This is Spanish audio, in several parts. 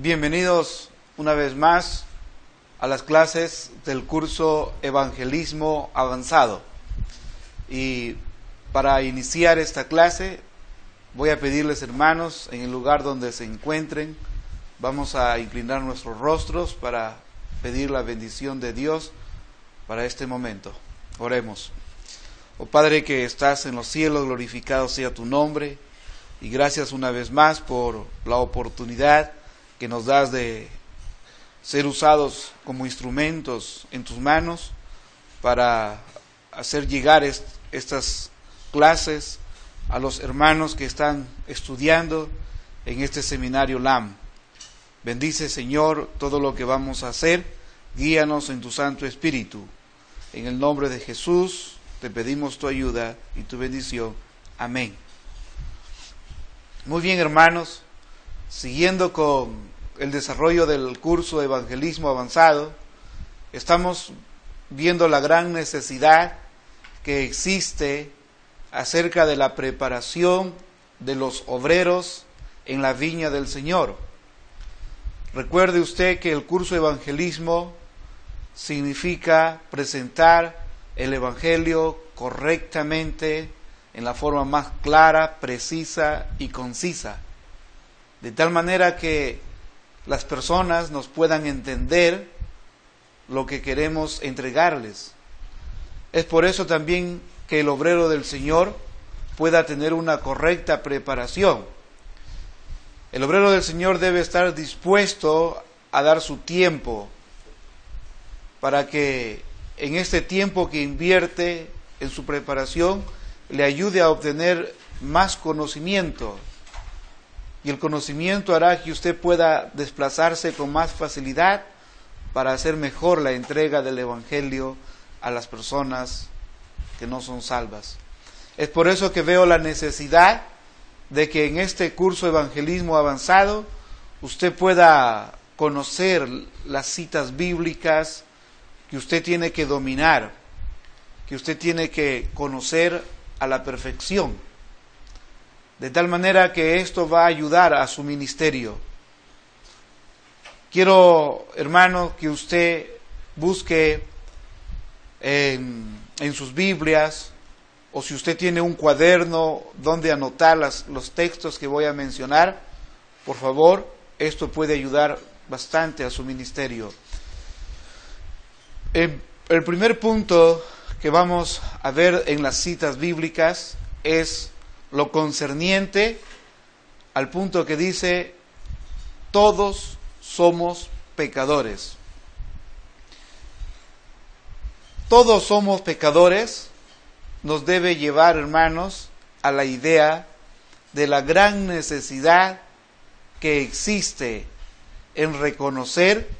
Bienvenidos una vez más a las clases del curso Evangelismo Avanzado. Y para iniciar esta clase voy a pedirles, hermanos, en el lugar donde se encuentren, vamos a inclinar nuestros rostros para pedir la bendición de Dios para este momento. Oremos. Oh Padre que estás en los cielos, glorificado sea tu nombre, y gracias una vez más por la oportunidad que nos das de ser usados como instrumentos en tus manos para hacer llegar estas clases a los hermanos que están estudiando en este seminario LAM. Bendice, Señor, todo lo que vamos a hacer, guíanos en tu Santo Espíritu. En el nombre de Jesús te pedimos tu ayuda y tu bendición. Amén. Muy bien, hermanos, siguiendo con el desarrollo del curso de Evangelismo Avanzado, estamos viendo la gran necesidad que existe acerca de la preparación de los obreros en la viña del Señor. Recuerde usted que el curso de evangelismo significa presentar el evangelio correctamente, en la forma más clara, precisa y concisa, de tal manera que las personas nos puedan entender lo que queremos entregarles. Es por eso también que el obrero del Señor pueda tener una correcta preparación. El obrero del Señor debe estar dispuesto a dar su tiempo para que en este tiempo que invierte en su preparación le ayude a obtener más conocimiento. Y el conocimiento hará que usted pueda desplazarse con más facilidad para hacer mejor la entrega del Evangelio a las personas que no son salvas. Es por eso que veo la necesidad de que en este curso Evangelismo Avanzado usted pueda conocer las citas bíblicas que usted tiene que dominar, que usted tiene que conocer a la perfección, de tal manera que esto va a ayudar a su ministerio. Quiero, hermano, que usted busque en sus Biblias, o si usted tiene un cuaderno donde anotar los textos que voy a mencionar, por favor, esto puede ayudar bastante a su ministerio. El primer punto que vamos a ver en las citas bíblicas es lo concerniente al punto que dice: todos somos pecadores. Todos somos pecadores nos debe llevar, hermanos, a la idea de la gran necesidad que existe en reconocer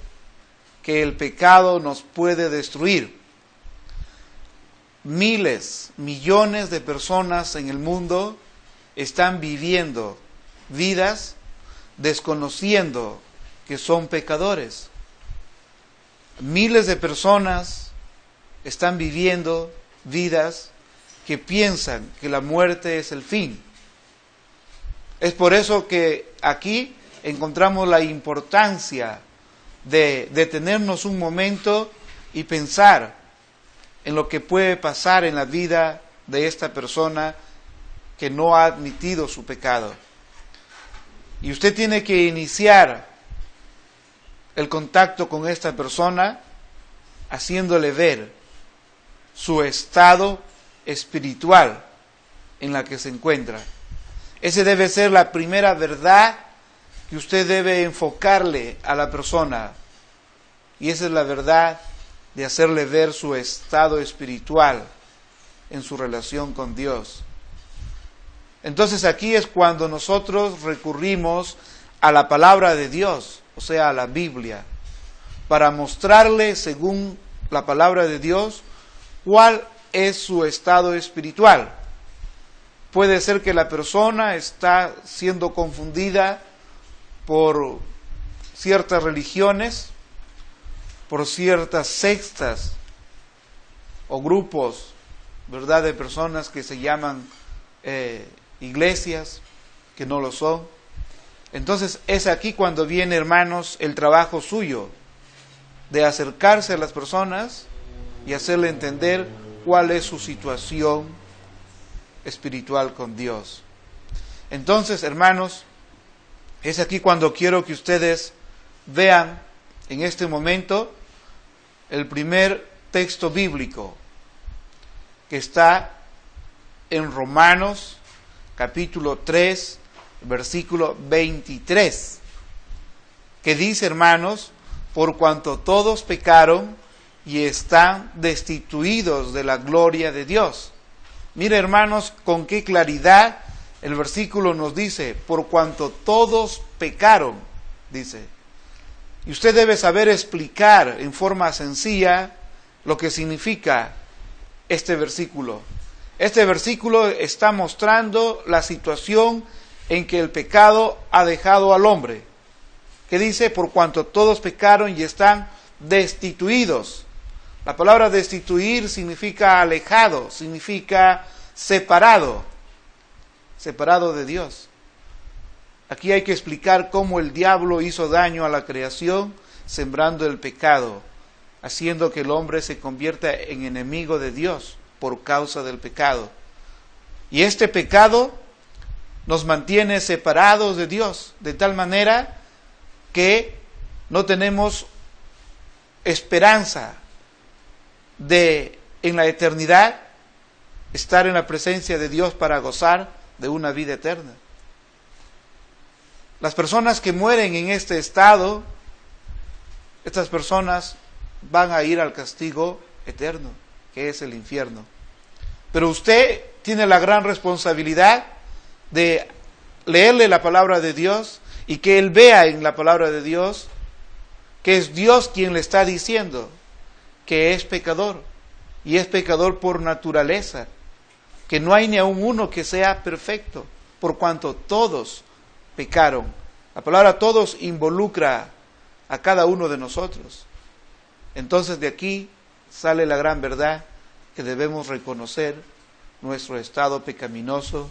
que el pecado nos puede destruir. Miles, millones de personas en el mundo están viviendo vidas desconociendo que son pecadores. Miles de personas están viviendo vidas que piensan que la muerte es el fin. Es por eso que aquí encontramos la importancia de detenernos un momento y pensar en lo que puede pasar en la vida de esta persona que no ha admitido su pecado. Y usted tiene que iniciar el contacto con esta persona haciéndole ver su estado espiritual en la que se encuentra. Esa debe ser la primera verdad que usted debe enfocarle a la persona. Y esa es la verdad de hacerle ver su estado espiritual en su relación con Dios. Entonces aquí es cuando nosotros recurrimos a la palabra de Dios, o sea, a la Biblia, para mostrarle, según la palabra de Dios, cuál es su estado espiritual. Puede ser que la persona está siendo confundida por ciertas religiones, por ciertas sectas o grupos, ¿verdad?, de personas que se llaman iglesias, que no lo son. Entonces es aquí cuando viene, hermanos, el trabajo suyo de acercarse a las personas y hacerle entender cuál es su situación espiritual con Dios. Entonces, hermanos, es aquí cuando quiero que ustedes vean en este momento el primer texto bíblico que está en Romanos capítulo 3, versículo 23, que dice, hermanos, por cuanto todos pecaron y están destituidos de la gloria de Dios. Mire, hermanos, con qué claridad el versículo nos dice, por cuanto todos pecaron, dice. Y usted debe saber explicar en forma sencilla lo que significa este versículo. Este versículo está mostrando la situación en que el pecado ha dejado al hombre. Que dice, por cuanto todos pecaron y están destituidos. La palabra destituir significa alejado, significa separado, separado de Dios. Aquí hay que explicar cómo el diablo hizo daño a la creación, sembrando el pecado, haciendo que el hombre se convierta en enemigo de Dios por causa del pecado. Y este pecado nos mantiene separados de Dios, de tal manera que no tenemos esperanza de en la eternidad estar en la presencia de Dios para gozar de una vida eterna. Las personas que mueren en este estado, estas personas van a ir al castigo eterno, que es el infierno. Pero usted tiene la gran responsabilidad de leerle la palabra de Dios y que él vea en la palabra de Dios que es Dios quien le está diciendo que es pecador, y es pecador por naturaleza, que no hay ni aun uno que sea perfecto, por cuanto todos pecaron. La palabra todos involucra a cada uno de nosotros. Entonces de aquí sale la gran verdad que debemos reconocer nuestro estado pecaminoso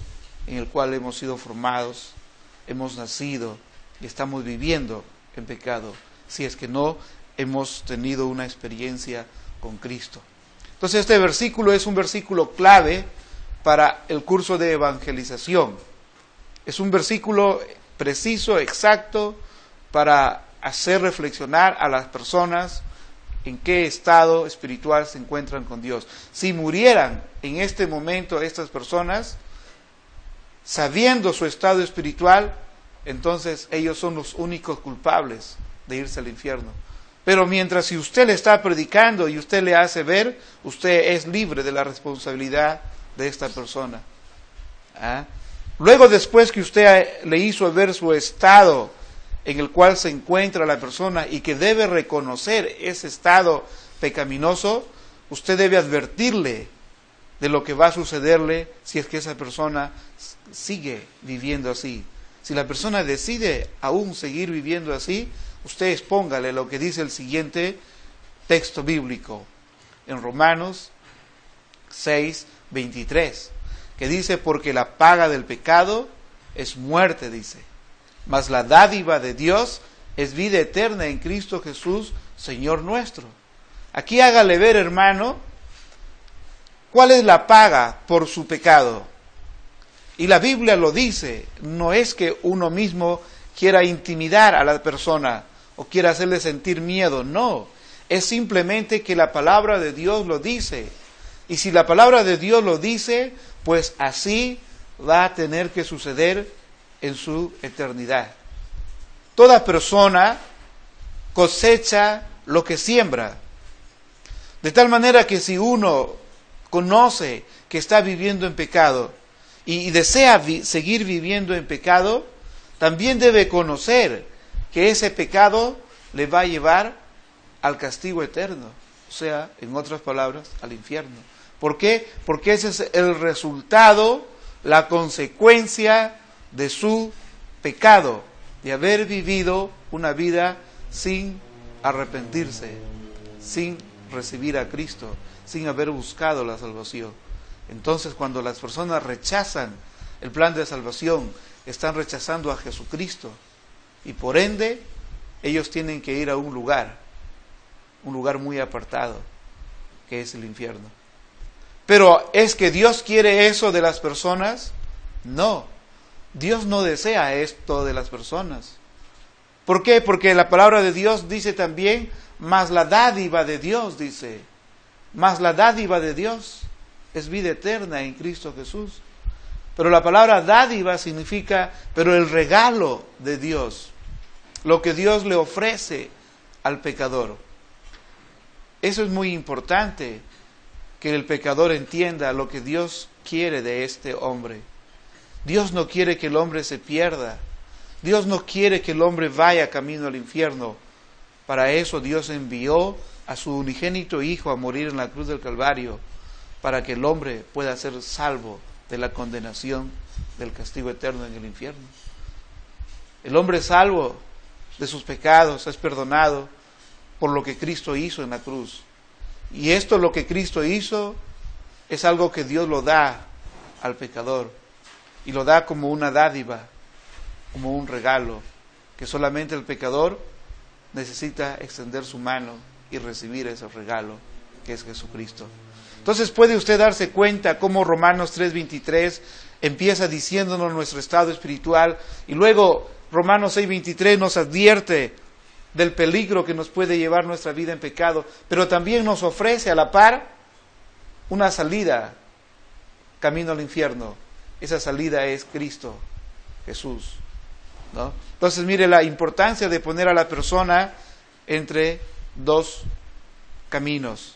en el cual hemos sido formados, hemos nacido y estamos viviendo en pecado, si es que no hemos tenido una experiencia con Cristo. Entonces este versículo es un versículo clave para el curso de evangelización. Es un versículo preciso, exacto, para hacer reflexionar a las personas en qué estado espiritual se encuentran con Dios. Si murieran en este momento estas personas, sabiendo su estado espiritual, entonces ellos son los únicos culpables de irse al infierno. Pero mientras si usted le está predicando y usted le hace ver, usted es libre de la responsabilidad de esta persona. ¿Ah? Luego, después que usted le hizo ver su estado en el cual se encuentra la persona y que debe reconocer ese estado pecaminoso, usted debe advertirle de lo que va a sucederle si es que esa persona sigue viviendo así. Si la persona decide aún seguir viviendo así, usted expóngale lo que dice el siguiente texto bíblico en Romanos 6, 23, que dice, porque la paga del pecado es muerte, dice, mas la dádiva de Dios es vida eterna en Cristo Jesús, Señor nuestro. Aquí hágale ver, hermano, cuál es la paga por su pecado. Y la Biblia lo dice, no es que uno mismo quiera intimidar a la persona o quiera hacerle sentir miedo, no, es simplemente que la palabra de Dios lo dice. Y si la palabra de Dios lo dice, pues así va a tener que suceder en su eternidad. Toda persona cosecha lo que siembra. De tal manera que si uno conoce que está viviendo en pecado y desea seguir viviendo en pecado, también debe conocer que ese pecado le va a llevar al castigo eterno, o sea, en otras palabras, al infierno. ¿Por qué? Porque ese es el resultado, la consecuencia de su pecado, de haber vivido una vida sin arrepentirse, sin recibir a Cristo, sin haber buscado la salvación. Entonces, cuando las personas rechazan el plan de salvación, están rechazando a Jesucristo, Y por ende, ellos tienen que ir a un lugar muy apartado, que es el infierno. Pero ¿es que Dios quiere eso de las personas? No, Dios no desea esto de las personas. ¿Por qué? Porque la palabra de Dios dice también, mas la dádiva de Dios, dice, mas la dádiva de Dios es vida eterna en Cristo Jesús. Pero la palabra dádiva significa, pero el regalo de Dios, lo que Dios le ofrece al pecador. Eso es muy importante, que el pecador entienda lo que Dios quiere de este hombre. Dios no quiere que el hombre se pierda. Dios no quiere que el hombre vaya camino al infierno. Para eso Dios envió a su unigénito Hijo a morir en la cruz del Calvario, para que el hombre pueda ser salvo de la condenación del castigo eterno en el infierno. El hombre es salvo de sus pecados, es perdonado por lo que Cristo hizo en la cruz. Y esto, lo que Cristo hizo, es algo que Dios lo da al pecador, y lo da como una dádiva, como un regalo, que solamente el pecador necesita extender su mano y recibir ese regalo, que es Jesucristo. Entonces puede usted darse cuenta cómo Romanos 3:23 empieza diciéndonos nuestro estado espiritual, y luego Romanos 6:23 nos advierte del peligro que nos puede llevar nuestra vida en pecado, pero también nos ofrece a la par una salida, camino al infierno. Esa salida es Cristo Jesús, ¿no? Entonces mire la importancia de poner a la persona entre dos caminos.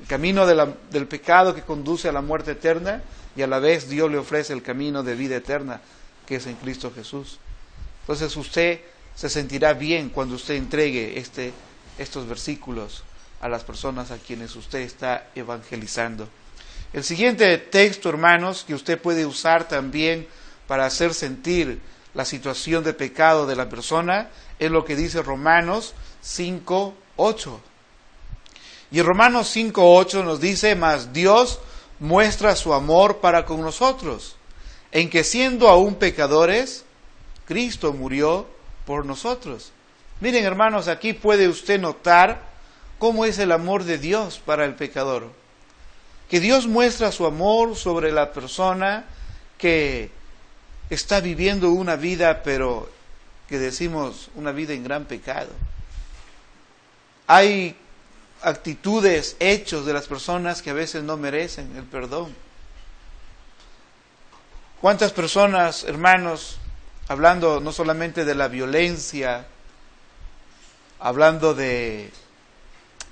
El camino del pecado que conduce a la muerte eterna, y a la vez Dios le ofrece el camino de vida eterna, que es en Cristo Jesús. Entonces usted se sentirá bien cuando usted entregue estos versículos a las personas a quienes usted está evangelizando. El siguiente texto, hermanos, que usted puede usar también para hacer sentir la situación de pecado de la persona, es lo que dice Romanos 5:8. Y Romanos 5:8 nos dice, mas Dios muestra su amor para con nosotros, en que siendo aún pecadores, Cristo murió por nosotros. Miren, hermanos, aquí puede usted notar cómo es el amor de Dios para el pecador. Que Dios muestra su amor sobre la persona que está viviendo una vida, pero que decimos una vida en gran pecado. Hay actitudes, hechos de las personas que a veces no merecen el perdón. ¿Cuántas personas, hermanos, hablando no solamente de la violencia, hablando de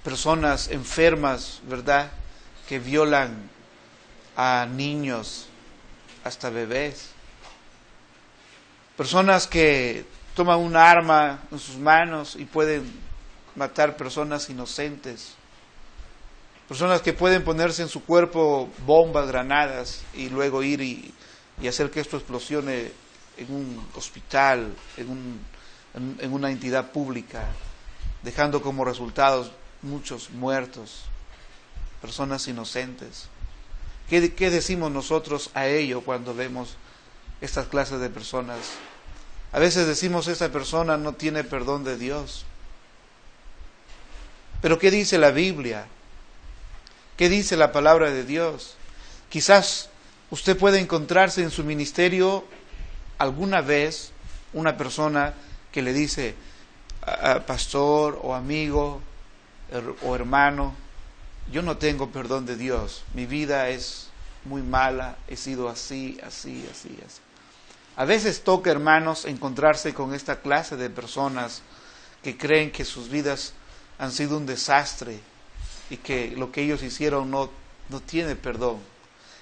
personas enfermas, ¿verdad?, que violan a niños, hasta bebés. Personas que toman un arma en sus manos y pueden matar personas inocentes. Personas que pueden ponerse en su cuerpo bombas, granadas, y luego ir y hacer que esto explosione en un hospital, en una entidad pública, dejando como resultados muchos muertos, personas inocentes. ¿Qué decimos nosotros a ello cuando vemos estas clases de personas? A veces decimos, esta persona no tiene perdón de Dios. Pero ¿qué dice la Biblia? ¿Qué dice la palabra de Dios? Quizás usted puede encontrarse en su ministerio alguna vez una persona que le dice, pastor o amigo o hermano, yo no tengo perdón de Dios, mi vida es muy mala, he sido así. A veces toca, hermanos, encontrarse con esta clase de personas que creen que sus vidas han sido un desastre y que lo que ellos hicieron no tiene perdón.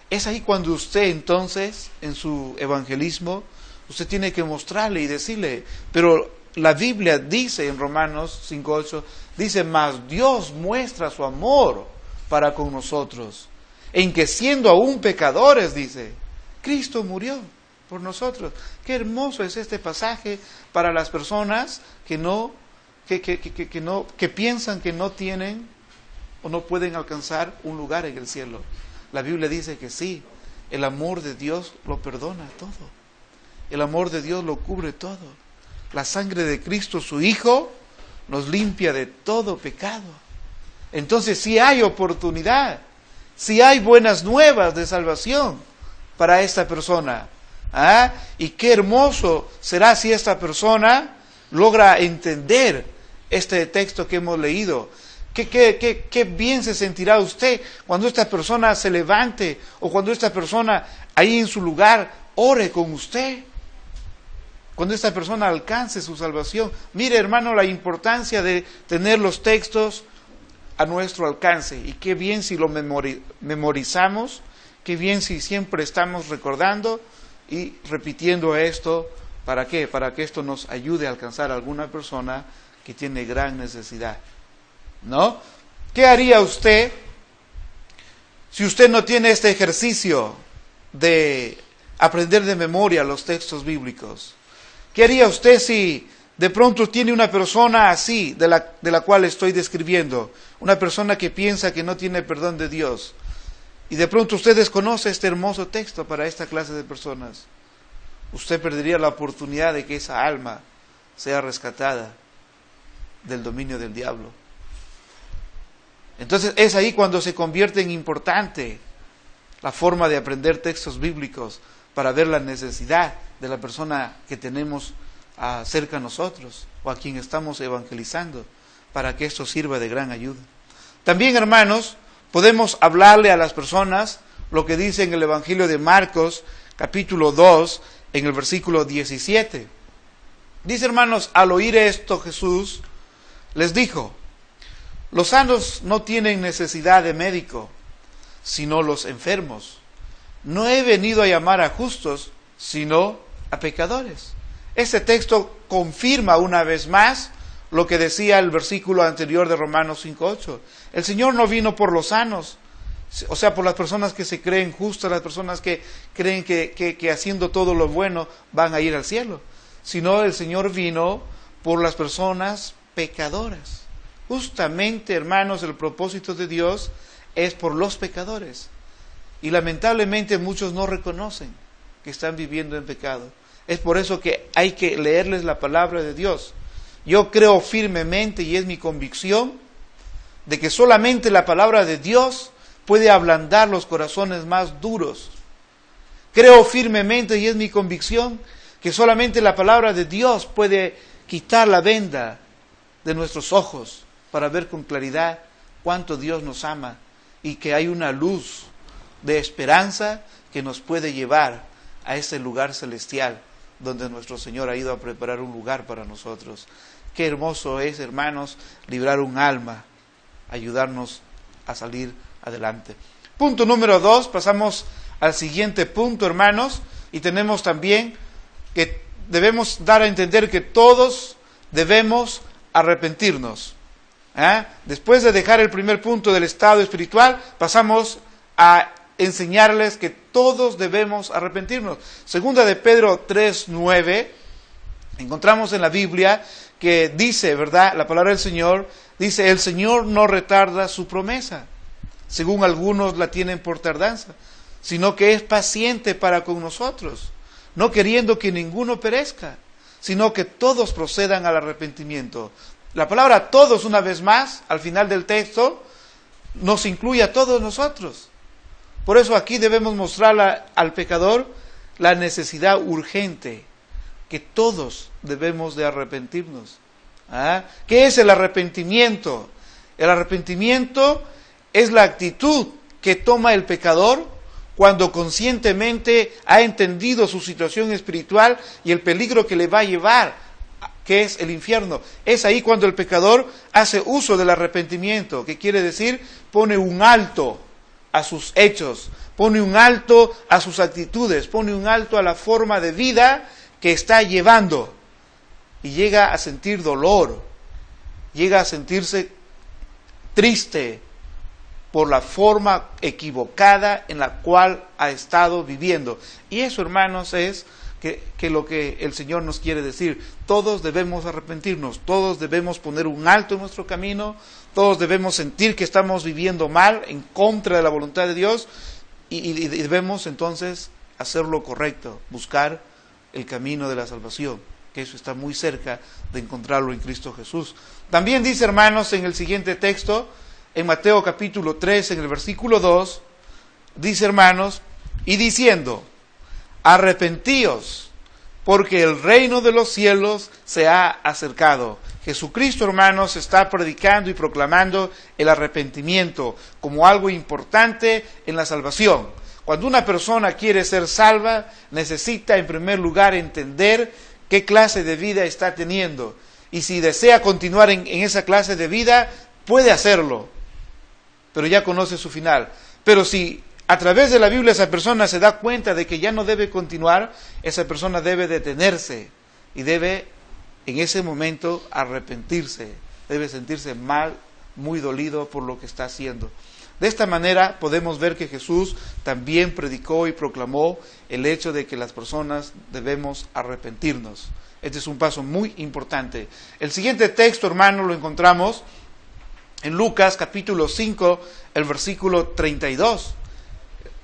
Es ahí cuando usted entonces, en su evangelismo, usted tiene que mostrarle y decirle, pero la Biblia dice en Romanos 5:8, dice, mas Dios muestra su amor para con nosotros, en que siendo aún pecadores, dice, Cristo murió por nosotros. Qué hermoso es este pasaje para las personas que piensan que no tienen o no pueden alcanzar un lugar en el cielo. La Biblia dice que sí, el amor de Dios lo perdona todo. El amor de Dios lo cubre todo. la sangre de Cristo, su Hijo, nos limpia de todo pecado. Entonces sí hay oportunidad, sí hay buenas nuevas de salvación para esta persona. ¿Ah? Y qué hermoso será si esta persona logra entender este texto que hemos leído. Qué bien se sentirá usted cuando esta persona se levante o cuando esta persona ahí en su lugar ore con usted. Cuando esta persona alcance su salvación. Mire, hermano, la importancia de tener los textos a nuestro alcance. Y qué bien si lo memorizamos, qué bien si siempre estamos recordando y repitiendo esto. ¿Para qué? Para que esto nos ayude a alcanzar a alguna persona que tiene gran necesidad. ¿No? ¿Qué haría usted si usted no tiene este ejercicio de aprender de memoria los textos bíblicos? ¿Qué haría usted si de pronto tiene una persona así, de la cual estoy describiendo? Una persona que piensa que no tiene perdón de Dios. Y de pronto usted desconoce este hermoso texto para esta clase de personas. Usted perdería la oportunidad de que esa alma sea rescatada del dominio del diablo. Entonces es ahí cuando se convierte en importante la forma de aprender textos bíblicos para ver la necesidad de la persona que tenemos cerca a nosotros o a quien estamos evangelizando, para que esto sirva de gran ayuda. También, hermanos, podemos hablarle a las personas lo que dice en el Evangelio de Marcos, capítulo 2, en el versículo 17. Dice, hermanos, al oír esto Jesús les dijo: los sanos no tienen necesidad de médico, sino los enfermos. No he venido a llamar a justos, sino a pecadores. Este texto confirma una vez más lo que decía el versículo anterior de Romanos 5:8. El Señor no vino por los sanos, o sea, por las personas que se creen justas, las personas que creen que haciendo todo lo bueno van a ir al cielo, sino el Señor vino por las personas pecadoras. Justamente, hermanos, el propósito de Dios es por los pecadores. Y lamentablemente muchos no reconocen que están viviendo en pecado. Es por eso que hay que leerles la palabra de Dios. Yo creo firmemente, y es mi convicción, de que solamente la palabra de Dios puede ablandar los corazones más duros. Creo firmemente, y es mi convicción, que solamente la palabra de Dios puede quitar la venda de nuestros ojos para ver con claridad cuánto Dios nos ama y que hay una luz de esperanza que nos puede llevar a ese lugar celestial donde nuestro Señor ha ido a preparar un lugar para nosotros. Qué hermoso es, hermanos, librar un alma, ayudarnos a salir adelante. Punto número 2, pasamos al siguiente punto, hermanos, y tenemos también que debemos dar a entender que todos debemos arrepentirnos. Después de dejar el primer punto del estado espiritual, pasamos a enseñarles que todos debemos arrepentirnos. Segunda de Pedro 3:9, encontramos en la Biblia que dice, ¿verdad? La palabra del Señor dice: el Señor no retarda su promesa, según algunos la tienen por tardanza, sino que es paciente para con nosotros, no queriendo que ninguno perezca, sino que todos procedan al arrepentimiento. La palabra todos, una vez más, al final del texto, nos incluye a todos nosotros. Por eso aquí debemos mostrar al pecador la necesidad urgente, que todos debemos de arrepentirnos. ¿Qué es el arrepentimiento? El arrepentimiento es la actitud que toma el pecador cuando conscientemente ha entendido su situación espiritual y el peligro que le va a llevar, que es el infierno. Es ahí cuando el pecador hace uso del arrepentimiento, que quiere decir pone un alto a sus hechos, pone un alto a sus actitudes, pone un alto a la forma de vida que está llevando y llega a sentir dolor, llega a sentirse triste por la forma equivocada en la cual ha estado viviendo. Y eso, hermanos, es que lo que el Señor nos quiere decir. Todos debemos arrepentirnos, todos debemos poner un alto en nuestro camino, todos debemos sentir que estamos viviendo mal, en contra de la voluntad de Dios, y debemos entonces hacer lo correcto, buscar el camino de la salvación. que eso está muy cerca de encontrarlo en Cristo Jesús. También dice, hermanos, en el siguiente texto, en Mateo capítulo 3, en el versículo 2, dice, hermanos, y diciendo, arrepentíos, porque el reino de los cielos se ha acercado. Jesucristo, hermanos, está predicando y proclamando el arrepentimiento como algo importante en la salvación. Cuando una persona quiere ser salva, necesita en primer lugar entender qué clase de vida está teniendo. Y si desea continuar en esa clase de vida, puede hacerlo, pero ya conoce su final. Pero si a través de la Biblia esa persona se da cuenta de que ya no debe continuar, esa persona debe detenerse y debe en ese momento arrepentirse, debe sentirse mal, muy dolido por lo que está haciendo. De esta manera podemos ver que Jesús también predicó y proclamó el hecho de que las personas debemos arrepentirnos. Este es un paso muy importante. El siguiente texto, hermano, lo encontramos en Lucas capítulo 5, el versículo 32.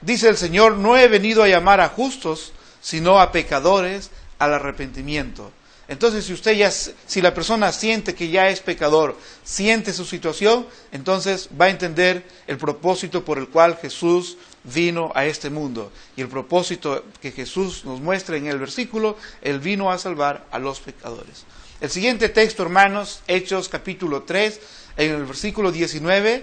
Dice el Señor, no he venido a llamar a justos, sino a pecadores al arrepentimiento. Entonces, si la persona siente que ya es pecador, siente su situación, entonces va a entender el propósito por el cual Jesús vino a este mundo. Y el propósito que Jesús nos muestra en el versículo, Él vino a salvar a los pecadores. El siguiente texto, hermanos, Hechos capítulo 3, en el versículo 19,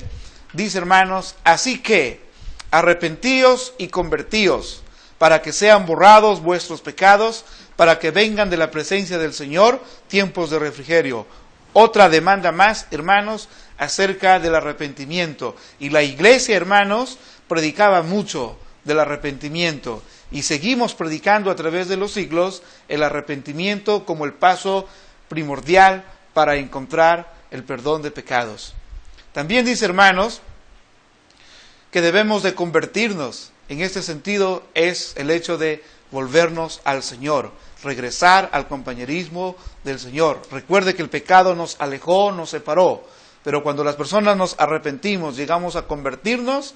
dice, hermanos, así que arrepentíos y convertíos, para que sean borrados vuestros pecados, para que vengan de la presencia del Señor tiempos de refrigerio. Otra demanda más, hermanos, acerca del arrepentimiento. Y la iglesia, hermanos, predicaba mucho del arrepentimiento. Y seguimos predicando a través de los siglos el arrepentimiento como el paso primordial para encontrar el perdón de pecados. También dice, hermanos, que debemos de convertirnos. En este sentido es el hecho de volvernos al Señor, regresar al compañerismo del Señor. Recuerde que el pecado nos alejó, nos separó, pero cuando las personas nos arrepentimos, llegamos a convertirnos,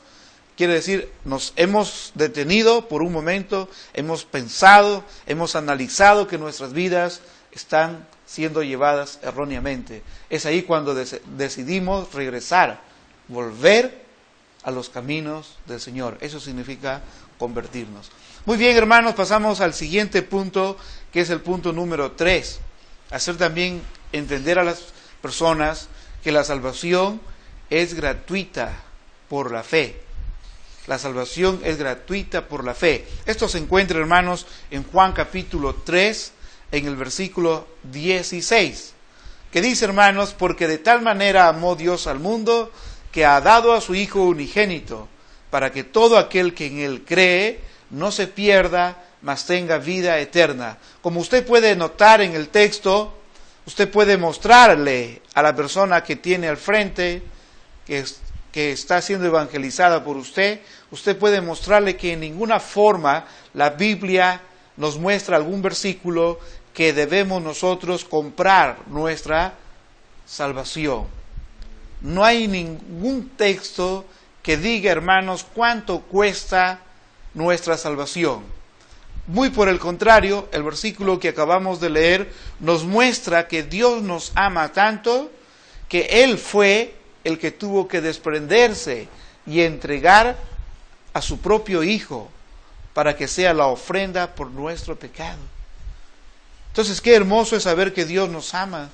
quiere decir, nos hemos detenido por un momento, hemos pensado, hemos analizado que nuestras vidas están siendo llevadas erróneamente. Es ahí cuando decidimos regresar, volver a los caminos del Señor. Eso significa convertirnos. Muy bien, hermanos, pasamos al siguiente punto, que es el punto número 3. Hacer también entender a las personas que la salvación es gratuita por la fe. La salvación es gratuita por la fe. Esto se encuentra, hermanos, en Juan capítulo 3, en el versículo 16, que dice, hermanos, porque de tal manera amó Dios al mundo, que ha dado a su Hijo unigénito, para que todo aquel que en Él cree no se pierda, mas tenga vida eterna. Como usted puede notar en el texto, usted puede mostrarle a la persona que tiene al frente, que está siendo evangelizada por usted, usted puede mostrarle que en ninguna forma la Biblia nos muestra algún versículo que debemos nosotros comprar nuestra salvación. No hay ningún texto que diga, hermanos, cuánto cuesta nuestra salvación. Muy por el contrario, el versículo que acabamos de leer nos muestra que Dios nos ama tanto que Él fue el que tuvo que desprenderse y entregar a su propio Hijo para que sea la ofrenda por nuestro pecado. Entonces, qué hermoso es saber que Dios nos ama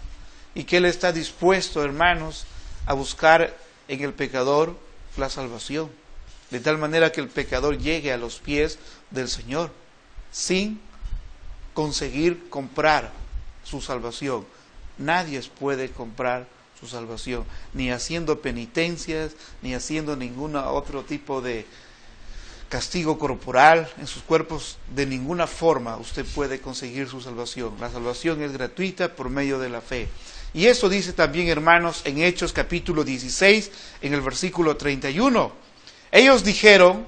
y que Él está dispuesto, hermanos, a buscar en el pecador la salvación, de tal manera que el pecador llegue a los pies del Señor sin conseguir comprar su salvación. Nadie puede comprar su salvación, ni haciendo penitencias, ni haciendo ningún otro tipo de castigo corporal en sus cuerpos. De ninguna forma usted puede conseguir su salvación. La salvación es gratuita por medio de la fe. Y eso dice también, hermanos, en Hechos capítulo 16, en el versículo 31. Ellos dijeron,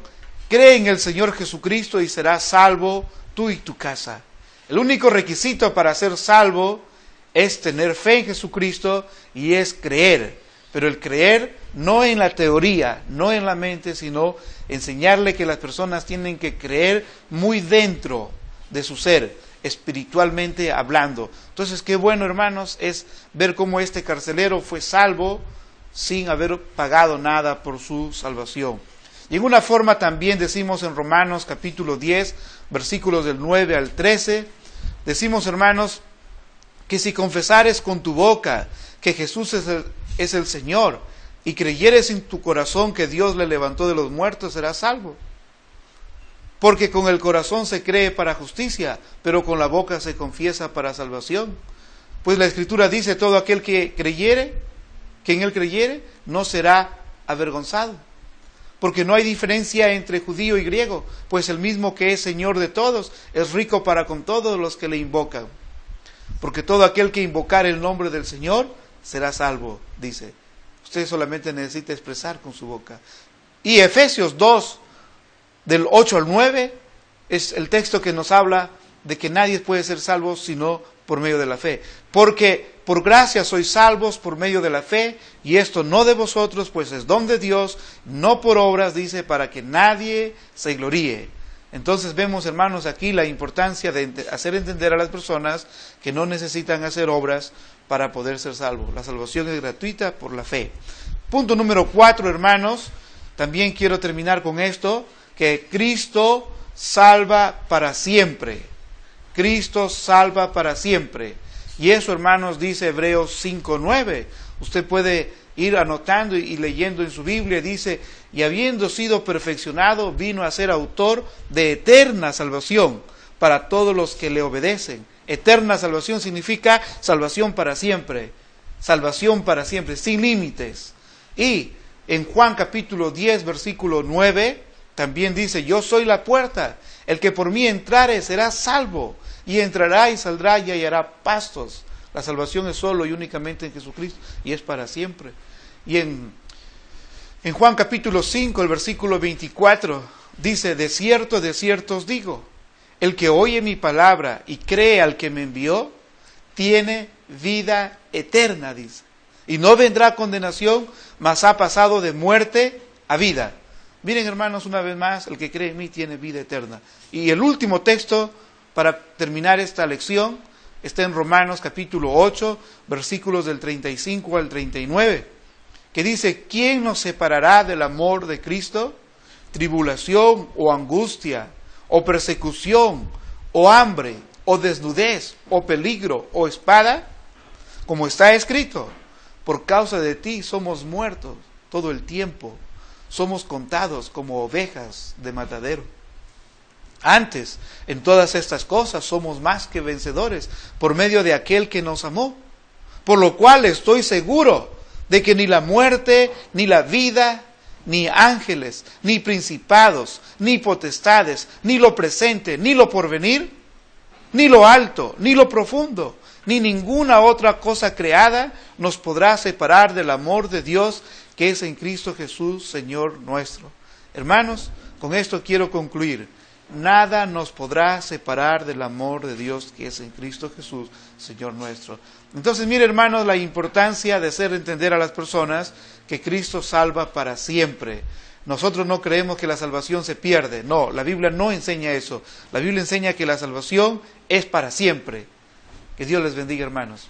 cree en el Señor Jesucristo y serás salvo tú y tu casa. El único requisito para ser salvo es tener fe en Jesucristo y es creer. Pero el creer no en la teoría, no en la mente, sino enseñarle que las personas tienen que creer muy dentro de su ser. espiritualmente hablando. Entonces, qué bueno, hermanos, es ver cómo este carcelero fue salvo sin haber pagado nada por su salvación. Y en una forma también decimos en Romanos capítulo 10, versículos del 9 al 13, decimos, hermanos, que si confesares con tu boca que Jesús es el Señor y creyeres en tu corazón que Dios le levantó de los muertos, serás salvo. Porque con el corazón se cree para justicia, pero con la boca se confiesa para salvación. Pues la Escritura dice, todo aquel que en él creyere, no será avergonzado. Porque no hay diferencia entre judío y griego, pues el mismo que es Señor de todos, es rico para con todos los que le invocan. Porque todo aquel que invocar el nombre del Señor, será salvo, dice. Usted solamente necesita expresar con su boca. Y Efesios 2, del 8 al 9, es el texto que nos habla de que nadie puede ser salvo sino por medio de la fe. Porque por gracia sois salvos por medio de la fe, y esto no de vosotros, pues es don de Dios, no por obras, dice, para que nadie se gloríe. Entonces vemos, hermanos, aquí la importancia de hacer entender a las personas que no necesitan hacer obras para poder ser salvos. La salvación es gratuita por la fe. Punto número 4, hermanos, también quiero terminar con esto, que Cristo salva para siempre. Cristo salva para siempre. Y eso, hermanos, dice Hebreos 5:9. Usted puede ir anotando y leyendo en su Biblia, dice, y habiendo sido perfeccionado, vino a ser autor de eterna salvación para todos los que le obedecen. Eterna salvación significa salvación para siempre, sin límites. Y en Juan capítulo 10, versículo 9, también dice, yo soy la puerta, el que por mí entrare será salvo, y entrará y saldrá y hallará pastos. La salvación es solo y únicamente en Jesucristo, y es para siempre. Y en Juan capítulo 5, el versículo 24, dice, de cierto os digo, el que oye mi palabra y cree al que me envió, tiene vida eterna, dice. Y no vendrá condenación, mas ha pasado de muerte a vida. Miren, hermanos, una vez más, el que cree en mí tiene vida eterna. Y el último texto para terminar esta lección está en Romanos capítulo 8, versículos del 35 al 39, que dice, ¿quién nos separará del amor de Cristo? Tribulación o angustia, o persecución, o hambre, o desnudez, o peligro, o espada, como está escrito, por causa de ti somos muertos todo el tiempo, somos contados como ovejas de matadero. Antes, en todas estas cosas somos más que vencedores por medio de aquel que nos amó, por lo cual estoy seguro de que ni la muerte, ni la vida, ni ángeles, ni principados, ni potestades, ni lo presente, ni lo porvenir, ni lo alto, ni lo profundo, ni ninguna otra cosa creada nos podrá separar del amor de Dios que es en Cristo Jesús, Señor nuestro. Hermanos, con esto quiero concluir. Nada nos podrá separar del amor de Dios que es en Cristo Jesús, Señor nuestro. Entonces, mire, hermanos, la importancia de hacer entender a las personas que Cristo salva para siempre. Nosotros no creemos que la salvación se pierde. No, la Biblia no enseña eso. La Biblia enseña que la salvación es para siempre. Que Dios les bendiga, hermanos.